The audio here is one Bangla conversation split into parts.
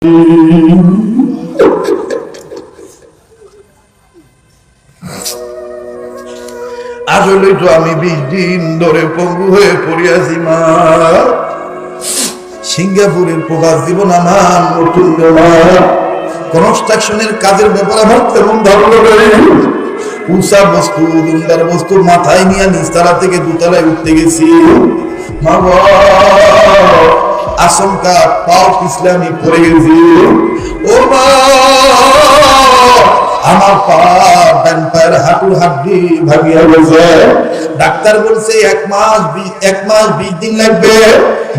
আসলে তো আমি 20 দিন ধরে পঙ্গু হয়ে পড়িয়াছি মা। সিঙ্গাপুরের প্রবাস জীবন আমার নতুন কনস্ট্রাকশনের কাজের ব্যাপার আমার তেমন ধরল উষা বস্তু দুন্দার বস্তু মাথায় নিয়ে নিচতলা থেকে দুতলায় উঠতে গেছি। মা আশঙ্কা পাও পিছলে আমি পড়ে গেছি। ও মা আমার পা ডান পায়ের হাঁটুর হাড্ডি ভাঙিয়া গেছে। ডাক্তার বলছে 1 মাস 20 দিন লাগবে।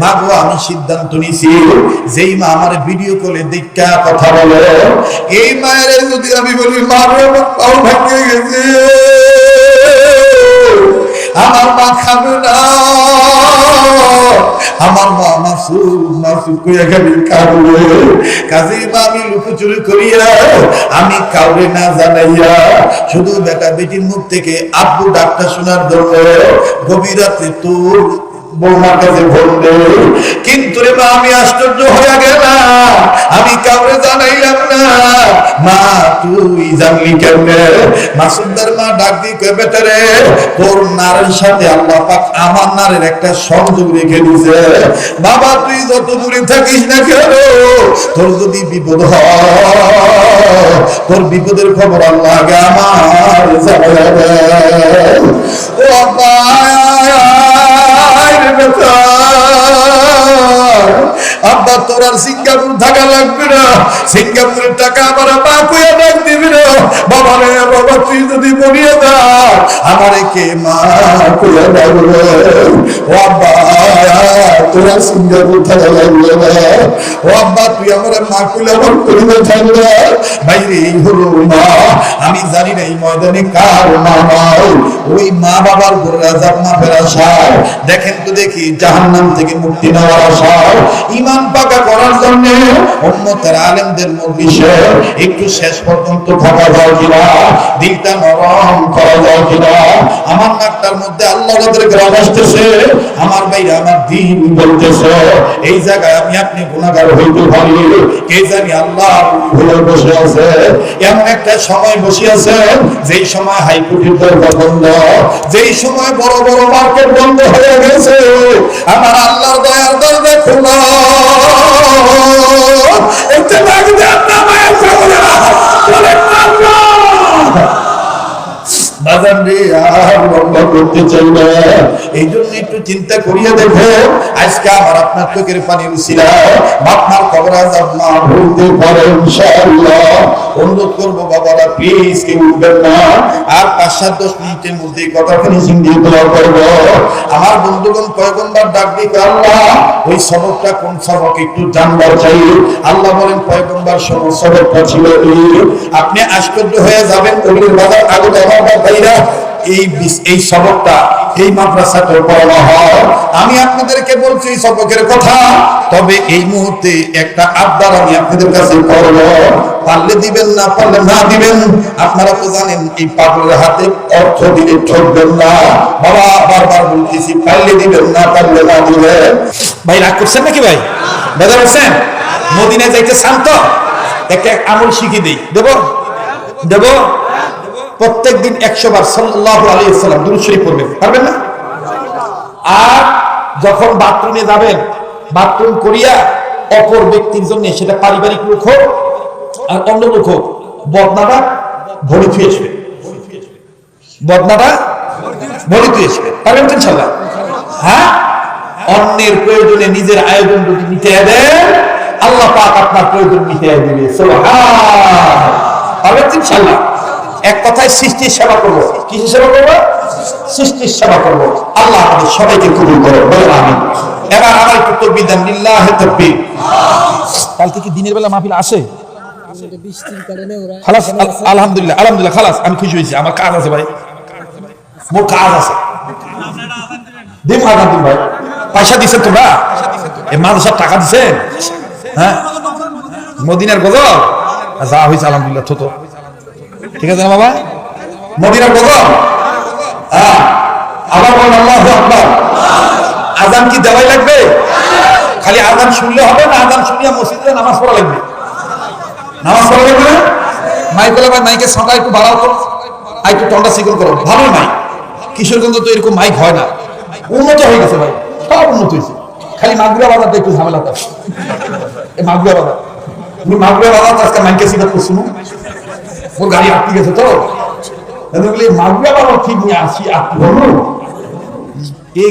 মা গো আমি সিদ্ধান্ত নিছি যেই মা আমার ভিডিও কলে দেখা কথা বলে এই মায়ের যদি আমি বলি মা আমার পাও ভাঙিয়ে গেছে, আমার মা খাবে না, আমার মা মাসুদ কইয়া খালি কাঁদবে। কাজেই মা আমি লুকোচুরি করিয়া আমি কাউরে না জানাইয়া শুধু বেটা বেটির মুখ থেকে আব্বু ডাক্তার শোনার জন্য গভীর রাতে তোর বৌমার কাছে বললে। কিন্তু রে মা আমি আশ্চর্য হয়ে গেলাম, আমি কাউরে জানাইলাম না। মা তুই জানলি কেমনে? মাসুদার মা ডাক দিয়ে কয় বেটা রে তোর নারের সাথে আল্লাহ পাক আমার নারের একটা সংযোগ রেখে দিয়েছে। বাবা তুই যত দূরে থাকিস না কেন তোর যদি বিপদ হয় তোর বিপদের খবর আল্লাহ আগে আমার জানাবে। ও আব্বা আব্বা তোর আর সিঙ্গাপুর থাকা লাগবে না, সিঙ্গাপুরের টাকা আমার মা কইয়া ডাক দিবি না। বাবা রে বাবা তুই যদি মরিয়ে দা আমার কে মা কইয়া ডাকবে। ও আব্বা তোর আর সিঙ্গাপুর থাকা লাগবে না। ও আব্বা তুই আমার মা কইলে আমার করিবে থাকবে। বাইরে এই হলো মা, আমি জানি না এই ময়দানে কার মা নাই। ওই মা বাবার উপর রাজাব মাফের আশায় দেখেন তো দেখি জাহান্নাম থেকে মুক্তি নেওয়ার আশায় ঈমান পাকা করার জন্য উম্মতের আলেমদের মজলিসে একটু শেষ পর্যন্ত থাকা যায় কিনা, দিলটা নরম করা যায় কিনা। আমার নাকটার মধ্যে আল্লাহ রাদের গ্রাম আসতেছে, আমার বাইরে আমার দিন বলতেছে। এই জায়গায় আমি আপনি গুনাহগার হইতে পারি, কে জানি আল্লাহ ভুলে বসে আছে। এমন একটা সময় বসে আছে যেই সময় হাইকোর্টের দরজা বন্ধ, যেই সময় বড় বড় মার্কেট বন্ধ হয়ে গেছে। আমার আল্লাহর দয়ার দরজা খোলা। একটু ডাক দেন না মায়ের সামনেরা বলেন আল্লাহ। বাজার রে আর লম্বা করতে চাই না, এই জন্য একটু চিন্তা করিয়া দেখো আজকে আমার আপনার চোখের পানি উছিলা আপনার কবর আযাব না ভুলতে পারে ইনশাআল্লাহ। অনুরোধ করবো বাবারা প্লিজ কেউ উঠবেন না। আর 5-7-10 মিনিটের মধ্যে কথা ফিনিশিং দিয়ে দোয়া করবো। আমার বন্ধুগণ পয়গম্বর ডাক দিয়ে আল্লাহ ওই সবকটা কোন সবক একটু জানবার চাই। আল্লাহ বলেন পয়গম্বর সবকটা ছিল এই। আপনি আশ্চর্য হয়ে যাবেন ওগুলোর বাজার আগত আমার ভাইরা এই সবকটা এই মাদ্রাসাতে পড়ানো হয়। আমি আপনাদেরকে বলছি এই সবকের কথা, তবে এই মুহূর্তে একটা আবদার আমি আপনাদের কাছে করব। পারলে দিবেন না পারলে না দিবেন। আপনারা তো জানেন এই পাগলের হাতে অর্থ দিলে ঠকবেন না। বাবা বারবার বলতেছি পারলে দিবেন না পারলে না দিবেন। ভাই রাগ করছেন নাকি ভাই? বুঝতে পারছেন? মদিনায় যাইতে চান তো একটা আমল শিখিয়ে দেই, দেবো দেবো। প্রত্যেকদিন 100 বার সাল্লাল্লাহু আলাইহি ওয়াসাল্লাম দুরূদ শরীফ পড়বেন, পারবেন না? আর যখন বাথরুমে যাবেন বাথরুম করিয়া অপর ব্যক্তির জন্য সেটা পারিবারিক লোক হোক আর অন্য লোক হোক বদনাটা ভরে থুয়ে আসবে, বদনাটা ভরে থুয়ে আসবে, পারবেন তো ইনশাআল্লাহ? হ্যাঁ, অন্যের প্রয়োজনে নিজের আয়োজন যদি মিটিয়ে দেন আল্লাহ পাক আপনার প্রয়োজন মিটিয়ে দিবে। সুবহানাল্লাহ, পারবেন তো ইনশাআল্লাহ? এক কথায় সৃষ্টির সেবা করবো। কিসের সেবা করবো? সৃষ্টির সেবা করবো। আল্লাহ আমাদের সবাইকে কবুল করো, বলেন আমিন। এবার আমার একটু তাকবীর দেন, লিল্লাহি তাকবীর। কালকে কি দিনের বেলা মাহফিল আসে? খালাস আলহামদুলিল্লাহ আলহামদুলিল্লাহ খালাস, আমি খুশি হয়েছি। আমার কাজ আছে ভাই, মোর কাজ আছে। দিন আদান দিন ভাই, পয়সা দিচ্ছেন তোমরা? এই মাদ্রাসার টাকা দিচ্ছেন? হ্যাঁ, মদিনার গজল যা হয়েছে আলহামদুলিল্লাহ। তো ঠিক আছে না বাবা? মদিনার গজল আবার বলেন আল্লাহু আকবার। আজান কি দেওয়াই লাগবে? খালি আজান শুনলে হবে না? আজান শুনিয়া মসজিদে নামাজ পড়া লাগবে। নামাজ পড়া যাবে না? মাইক হলে ভাই মাইকের সাউন্ডটা একটু বাড়াও তো, আর একটু টনটা সিকল করো। ভালো মাইক, কিশোরগঞ্জ তো এরকম মাইক হয় না, উন্নত হয়ে গেছে ভাই, সব উন্নত হয়েছে। খালি মাগুরা বাজারটা একটু ঝামেলা থাকে, এই মাগুরা বাজার, তুমি মাগুরা বাজার আজকে মাইকে সিকার করছো না, ওর গাড়ি আটকে গেছে তো, মাগুরা বাজার ঠিক নিয়ে আসি আপনি বলো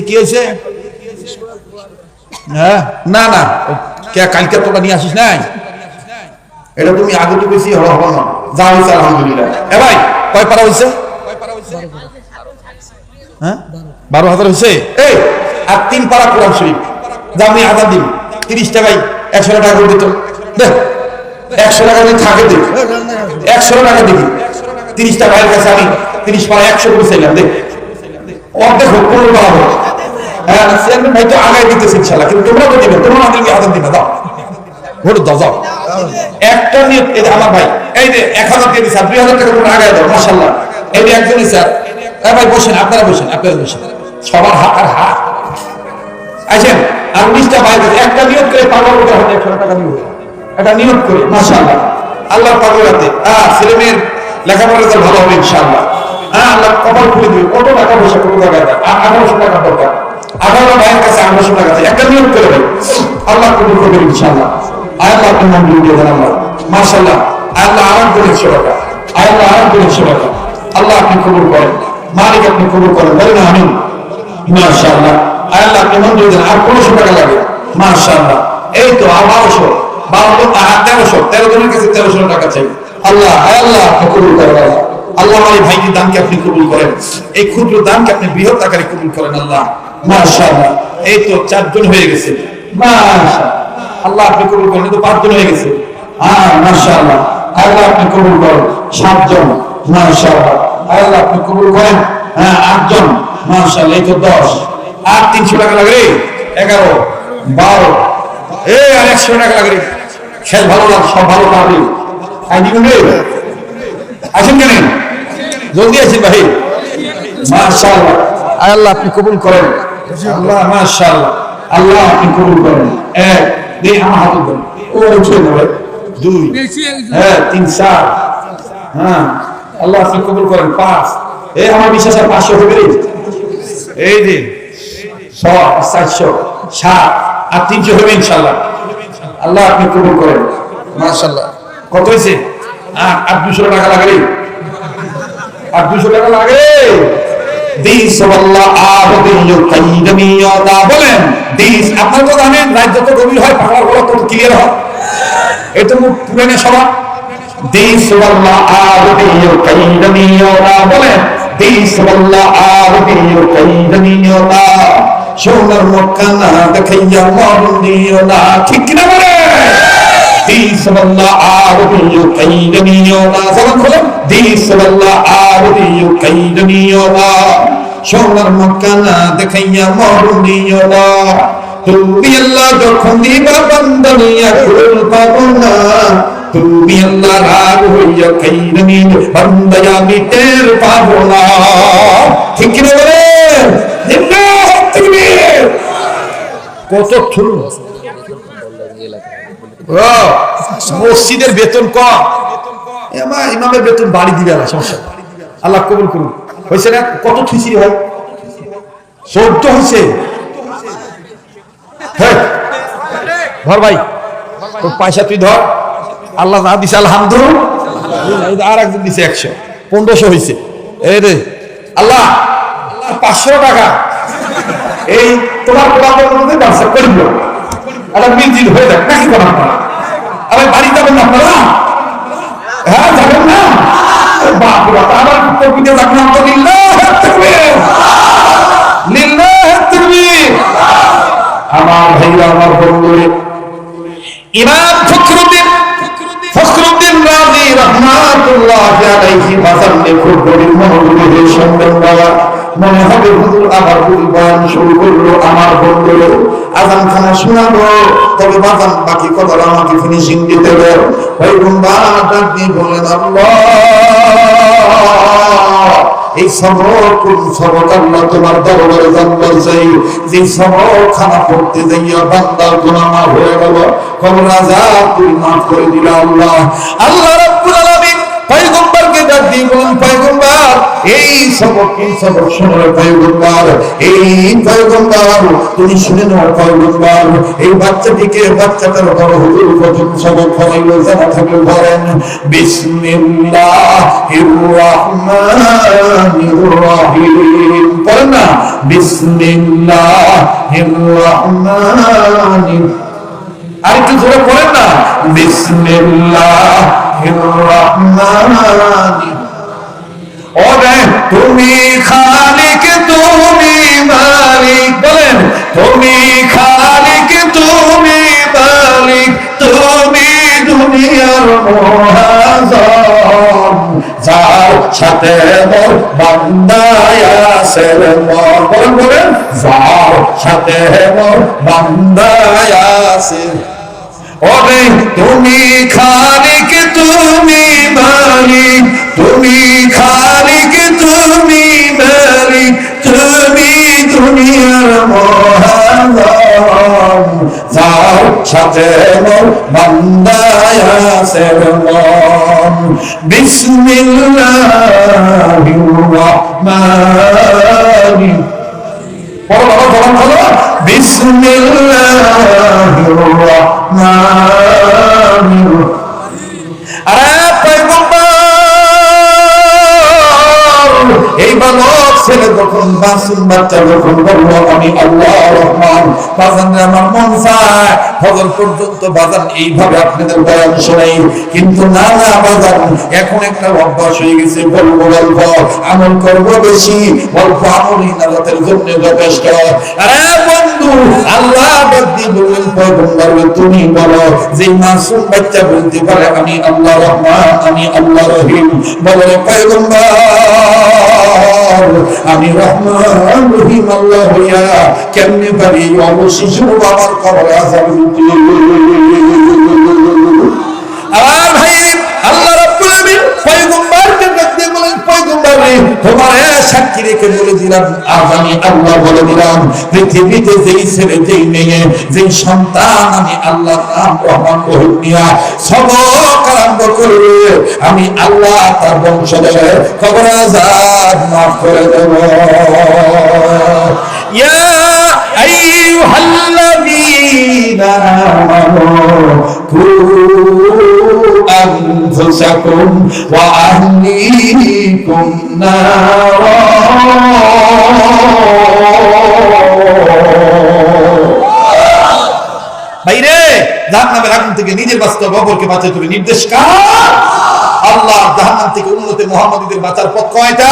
কি হয়েছে? হ্যাঁ না না, কালকে তোরা নিয়ে আসিস নাই, এটা তুমি আগে তো বেশি হলো হলো না, যা হয়েছে আলহামদুলিল্লাহ। এ ভাই কয় পারা হয়েছে? হ্যাঁ 12,000 হয়েছে। এই আর 3 পারা কোরআন শরীফ যা আমি আজান দিন 30 টাকায় 100 টাকা করে দিত, দেখ 100 টাকা যদি থাকে দেখ 100 টাকা দেখি 30টা ভাইয়ের কাছে আমি 30 পারা 100 করে চাইলাম, দেখ অর্ধেক হোক 15 টাকা হোক। হ্যাঁ চেয়ারম্যান ভাই তো আগায় দিতেছে ইনশাল্লাহ, কিন্তু তোমরা তো দিবে, তোমরা আমাদেরকে আজান দিবে, দাও ভোট দাও যাও। একটা নিয়ে এই আমার ভাই এই যে 1000 দিয়ে দিছে, 2000 টাকা তোমরা আগায় দাও মাশাআল্লাহ। এই যে একজনই স্যার, এই ভাই বসেন, আপনারা বসেন, আপনারা বসেন, সবার হাত আর হাত আসেন। আর 19টা ভাই একটা নিয়োগ করে পাগল করে হাতে 100 টাকা নিয়োগ, এটা নিয়োগ করে মাশাআল্লাহ আল্লাহর পাগলাতে ছেলে মেয়ের লেখাপড়ার রেজাল্ট ভালো হবে ইনশাআল্লাহ। আল্লাহ কপাল খুলে দিবে, কত টাকা পয়সা কত টাকা দেয়, 1800 টাকা দরকার, 18 ভাইয়ের কাছে 1800 টাকা আছে, একটা নিয়োগ করে দেয়, আল্লাহ কবুল করবে ইনশাআল্লাহ। আল্লাহ আপনি মঞ্জুর দিয়ে দেন আল্লাহ মাশাআল্লাহ। আল্লাহ আরাম করে 100 টাকা, আল্লাহ আরাম করে 100 টাকা, আল্লাহ আপনি কবুল করেন, মালিক আপনি কবুল করেন, বলেন আমিন মাশাআল্লাহ। আল্লাহ আপনি মঞ্জুর দেন। আর 1500 টাকা লাগে মাশাআল্লাহ। এই তো 1200 1300 13 জনের কাছে 1300 টাকা চাই, আল্লাহ আল্লাহ আপনি কবুল করেন আল্লাহ। আল্লাহ আমার এই ভাইটির দানকে আপনি কবুল করেন, এই ক্ষুদ্র দানকে আপনি বৃহৎ আকারে কবুল করেন আল্লাহ মাশাআল্লাহ। এই তো 4 জন হয়ে গেছে মাশাআল্লাহ, আল্লাহ আপনি কবুল করেন। এই তো 5 জন হয়ে গেছে, মাশাআল্লাহ আল্লাহ আপনি কবুল করেন। 7 জন মাশাআল্লাহ, আল্লাহ আপনি কবুল করেন। 8 জন মাশাআল্লাহ। এই তো 10, আর 300 টাকা লাগে, 11 12, এই আর 100 টাকা লাগে। খেল ভালো লাগ, সব ভালো পাবে, আই দিবেন রে, আসেন কেন জলদি আসেন ভাই মাশাআল্লাহ। আল্লাহ আপনি কবুল করেন আল্লাহ মাশাআল্লাহ, আল্লাহ আপনি কবুল করেন। 1 2 আমার হাতে দেন, ও উঠে যাবে, 2 3 4, আল্লাহ আপনি কবুল করেন। 5, এই আমার বিশ্বাস আর 500 হবে রে, এই যে 6 400 7 আর 300 হবে ইনশাআল্লাহ। আল্লাহ আপনি কবুল করেন মাশাআল্লাহ। কত হয়েছে? আর 200 টাকা লাগে, আর 200 টাকা লাগে। বলেন দিস, আপনারা তো জানেন রাত যত গভীর হয় পাহাড় গুলো তত ক্লিয়ার হয়, এটা মুখ পুরানে সভা। দিস বলেন দিস সোনার মক্কা না দেখাইয়া মরণ দিও না, ঠিক কিনা বলে দিস আরবিয়্যু কাইদানিয়ো না, জবান খোলেন দিস আরবিয়্যু কাইদানিয়ো না, সোনার মক্কা না দেখাইয়া মরণ দিও না। তুমি আল্লাহ যখন দিবা বান্দানিয়া কুল পাবো না, তুমি আল্লাহ রাগ হইয়া কাইদানি বান্দায়া মিটের পাবো না, ঠিক কিনা বলে কত থুল। মসজিদের বেতন কম, ইমামের বেতন বাড়ি দিবে না, সমস্যা আল্লাহ কবুল করুন। হয়েছে না? কত থুইছি ভাই, 14 হয়েছে। ধর ভাই তোর পয়সা তুই ধর, আল্লাহ যা দিছে আলহামদুলিল্লাহ, আর একজন দিছে 100, 1500 হয়েছে। এই রে আল্লাহ 500 টাকা এই তোমার মধ্যে ব্যবসা করিব, একটা মিলজিল হয়ে যাক নাকি করেন আপনারা? আরে বাড়ি যাবেন না আপনারা? হ্যাঁ যাবেন না? বাপ রে বাপ, আমার প্রকৃতি যাবেন না তো লিল্লাহ তাকবীর, লিল্লাহ তাকবীর। আমার ভাইরা আমার বন্ধুরে, ইমাম ফখরুদ্দিন রাজি রাহমাতুল্লাহি আলাইহি বাজারে খুব গরিব মনোযোগের সন্তান বাবা, মনে হবে হুজুর আবার ভুল বয়ান শুরু করলো। আমার বন্ধুরে আজান খানা শোনাবো, তবে বাজান বাকি কথা আমাকে ফিনিশিং দিতে হবে। ওই গুম্বা ডাক দিয়ে বললেন আল্লাহ এই সবর কোন সবর আল্লাহ তোমার দরবারে জানবার চাই, যে সবর খানা পড়তে যাইয়া বান্দার গুনাহ মাফ হয়ে গেল, কবর আযাব তুই মাফ করে দিলা আল্লাহ। আল্লাহ রাব্বুল আলামিন পয়গম্বরকে ডাক দিয়ে বলেন, পয়গম্বর এই সবর কি সবর শুনে পয়গম্বর, এই পয়গম্বর তুমি শুনে নাও পয়গম্বর, এই বাচ্চাটার বড় হুজুর প্রথম সবর ফলাইলো জানা থাকলে বলেন বিসমিল্লাহির রাহমানির রাহিম, পড়েন না বিসমিল্লাহির রাহমানির, আর একটু জোরে পড়েন না বিসমিল্লাহির রাহমানির, ওরে তুমি খালিক তুমি মালিক, বলেন তুমি খালিক তুমি মালিক, তুমি দুনিয়ার মহাজন, যার সাথে মোর বান্দায় আছে মোর, বলেন বলেন যার সাথে মোর বান্দায় আছে, ওরে তুমি খালিক তুমি মালিক, তুমি খালিক তুমি মালিক, তুমি দুনিয়ার মহাজন, যার সাথে মোর বান্দায় আছে মন, বিসমিল্লাহির রাহমানির, বিসমিল্লাহির রাহমানির, আরে পয়গম্বর এই বালক ছেলে যখন মাসুম বাচ্চা যখন বলল আমি আল্লাহ রহমান, বাজান আমার মন চায় ফজর পর্যন্ত বাজান এইভাবে আপনাদের বয়ান শোনাই, কিন্তু না না বাজান এখন একটা অভ্যাস হয়ে গেছে, বলবো গল্প আমল করবো বেশি, গল্প আমলই নাজাতের জন্য যথেষ্ট। আরে বন্ধু আল্লাহ বাদ্দি বললেন পয়গম্বর তুমি বলো, যে মাসুম বাচ্চা বলতে পারে আমি আল্লাহ রহমান আমি আল্লাহ রহিম, বলো পয়গম্বর আমি রহমান রহিম আল্লাহ হইয়া কেমনে পারি অবশিষ্ট বাবার কবরে আযাব দিতে। আর ভাই আল্লাহ রাব্বুল আলামিন পয়গম্বরকে ডাকতে বলেন পয়গম্বর তোমার সাক্ষী রেখে বলে দিলাম আজ আমি আল্লাহ বলে দিলাম পৃথিবীতে যেই ছেলে যেই মেয়ে যেই সন্তান আমি আল্লাহর নাম রহমান রহিম নিয়া সবক আরম্ভ করবে আমি আল্লাহ তার বংশধরের কবর আযাব মাফ করে দেব। ইয়া আইয়ুহাল্লাযীনা আমানু কু أنفسكم وأهليكم نارا বাইরে জাহান্নামের আগুন থেকে নিজের বাঁচতে ববরকে বাঁচাতে হবে নির্দেশ কার? আল্লাহ। জাহান্নাম থেকে উম্মতে মুহাম্মাদীদের বাঁচার পথ কয়টা?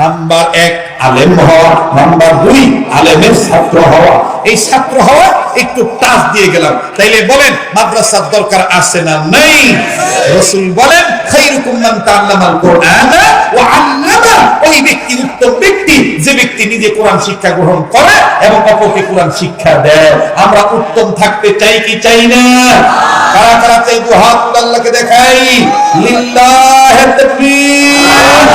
নাম্বার 1 আলেম হওয়া, নাম্বার 2 আলেমের ছাত্র হওয়া। এই ছাত্র হওয়া একটু টাচ দিয়ে গেলাম, তাইলে বলেন মাদ্রাসার দরকার আছে না নাই? রাসূল বলেন খায়রুকুম মান তাআল্লামাল কুরআনা ওয়া আল্লামা, ওই ব্যক্তি উত্তম ব্যক্তি যে ব্যক্তি নিজে কোরআন শিক্ষা গ্রহণ করে এবং অপরকে কোরআন শিক্ষা দেয়। আমরা উত্তম থাকতে চাই কি চাই না? কারা কারা চাই? দুই হাত আল্লাহকে দেখাই, লিল্লাহি তাকবীর।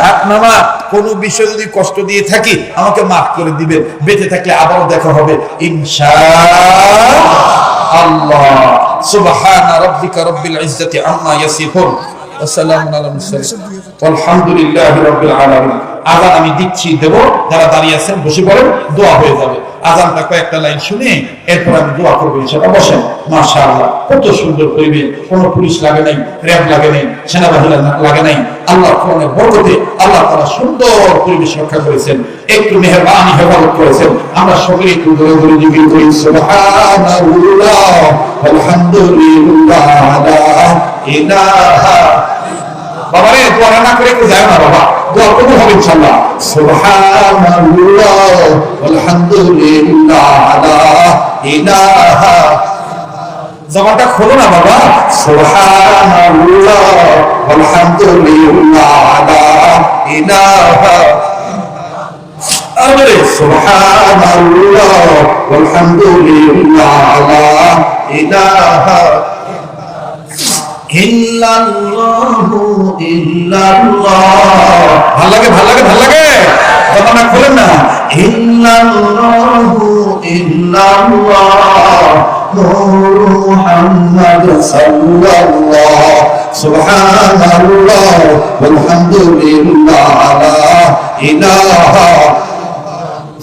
হাত নামা। কোন বিষয় যদি কষ্ট দিয়ে থাকি আমাকে মাফ করে দিবেন, বেঁচে থাকলে আবারও দেখা হবে ইনশাআল্লাহ। সুবহানা রাব্বিকা রাব্বিল ইজ্জাতি আম্মা ইয়াসিফুন ওয়া সালামুন আলাল মুরসালিন আলহামদুলিল্লাহি রাব্বিল আলামিন। আযান আমি দিচ্ছি, দেব, যারা দাঁড়িয়ে আছেন বসে পড়েন, দোয়া হয়ে যাবে। আযানটা কয়েকটা লাইন শুনে এরপর আমি দোয়া করব ইনশাআল্লাহ। বসেন। মাশাআল্লাহ কত সুন্দর পরিবেশ, কোনো পুলিশ লাগে নাই, র‍্যাব লাগে নাই, সেনাবাহিনী লাগে নাই। আল্লাহ কোরআনের বরকতে আল্লাহ তাআলা সুন্দর পরিবেশ রক্ষা করেছেন, একটু মেহেরবানি হেফাজত করেছেন। আমরা সকলে একটু দূরে দূরে জিকির করি সুবহানাল্লাহ আলহামদুলিল্লাহ লা ইলাহা। বাবা রে দোয়া না করে কেউ যায় না বাবা, দোয়া কবুল হবে ইনশাআল্লাহ। সুবহানাল্লাহ আলহামদুলিল্লাহ লা ইলাহা। জবানটা খোলো না বাবা। সুবহানাল্লাহ আলহামদুলিল্লাহ লা ইলাহা। আমরে সুবহানাল্লাহ আলহামদুলিল্লাহ লা ইলাহা। ইল্লাল্লাহু ইল্লাল্লাহ। ভাল লাগে কথা না খুলেন না। ইল্লাল্লাহু ইল্লাল্লাহ মুহাম্মদ সাল্লাল্লাহ সুবহানাল্লাহ ওয়ালহামদুলিল্লাহ লা ইলাহা।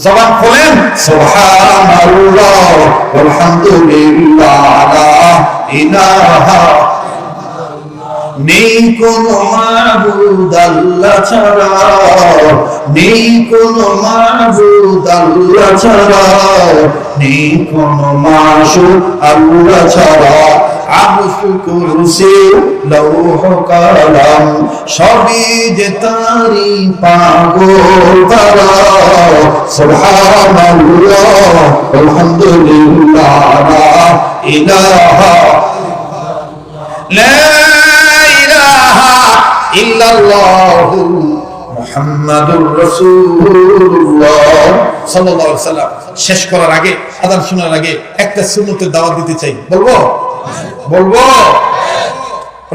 জবান খুলেন সুবহানাল্লাহ ওয়ালহামদুলিল্লাহ লা ইলাহা। নেই কোন মাবুদ আল্লাহ ছাড়া, নেই কোন মাবুদ আল্লাহ ছাড়া, নেই কোন মাশবুদ আল্লাহ ছাড়া। আরশ কুরসি লৌহ কলম সবই যে তারি পাগল তারা। সুবহানাল্লাহ আলহামদুলিল্লাহ লা ইলাহা ইল্লাল্লাহু মুহাম্মাদুর রাসূলুল্লাহ সাল্লাল্লাহু আলাইহি ওয়াসাল্লাম। শেষ করার আগে, আযান শোনার আগে একটা সুন্নতের দাওয়াত দিতে চাই। বলবো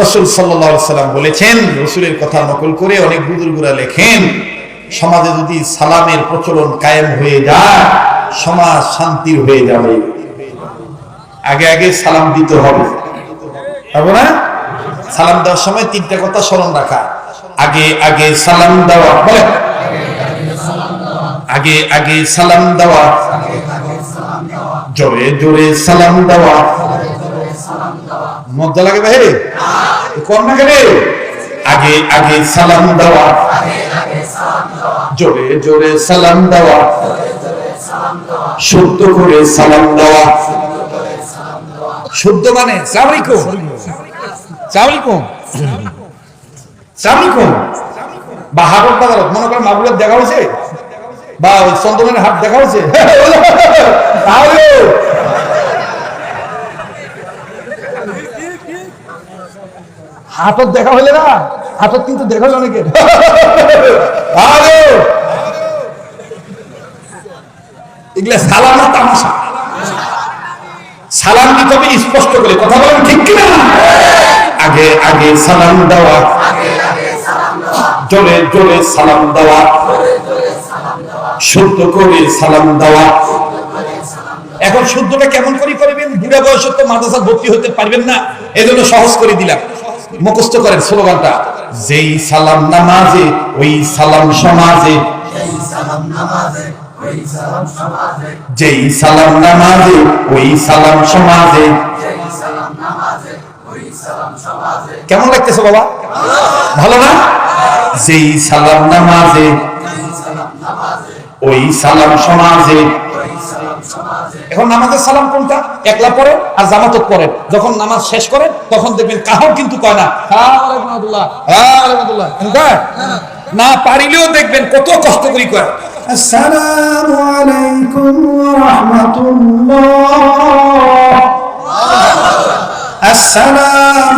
রাসূল সাল্লাল্লাহু আলাইহি ওয়াসাল্লাম বলেছেন, রাসূলের কথা নকল করে অনেক বুজুর্গরা লেখেন, সমাজে যদি সালামের প্রচলন কায়েম হয়ে যায় সমাজ শান্তির হয়ে যাবে। আগে আগে সালাম দিতে হবে না? সালাম দেওয়ার সময় তিনটা কথা স্মরণ রাখা। আগে আগে সালাম দেওয়া, বলে আগে আগে সালাম দেওয়া, জোরে জোরে সালাম দেওয়া। মজা লাগে বাহিরে কোন না কেন? আগে আগে সালাম দেওয়া, জোরে জোরে সালাম দেওয়া, শুদ্ধ করে সালাম দেওয়া। শুদ্ধ মানে বা হাটের বাজারত মনে করেন মাগুরের দেখা হয়েছে বা ওই চন্দনের হাট দেখা হয়েছে, তাহলে হাটত দেখা হইলে না, হাটত কিন্তু দেখা হইল অনেকে। এগুলা সালাম না তামাশা। সালাম দিতে হবে স্পষ্ট করে, কথা বলেন ঠিক কিনা? আগে আগে সালাম দেওয়া, জোরে জোরে সালাম দেওয়া, শুদ্ধ করে সালাম দেওয়া। এখন শুদ্ধটা কেমন করে করবেন? বুড়া বয়সে তো মাদ্রাসা ভর্তি হতে পারবেন না, এজন্য সহজ করে দিলাম। মুখস্থ করেন স্লোগানটা, যেই সালাম নামাজে ওই সালাম সমাজে, যেই সালাম নামাজে ওই সালাম সমাজে। কেমন লাগতেছে বাবা? ভালো না? যেই সালাম নামাজে ওই সালাম সমাজে। এখন নামাজের সালাম কোনটা? একলা পড়ে আর জামাতত পড়ে। যখন নামাজ শেষ করে তখন দেখবেন কাহো কিন্তু কয় না না, পারিলেও দেখবেন কত কষ্ট করি কয় আসসালামু আলাইকুম ওয়া রাহমাতুল্লাহ, আসসালামু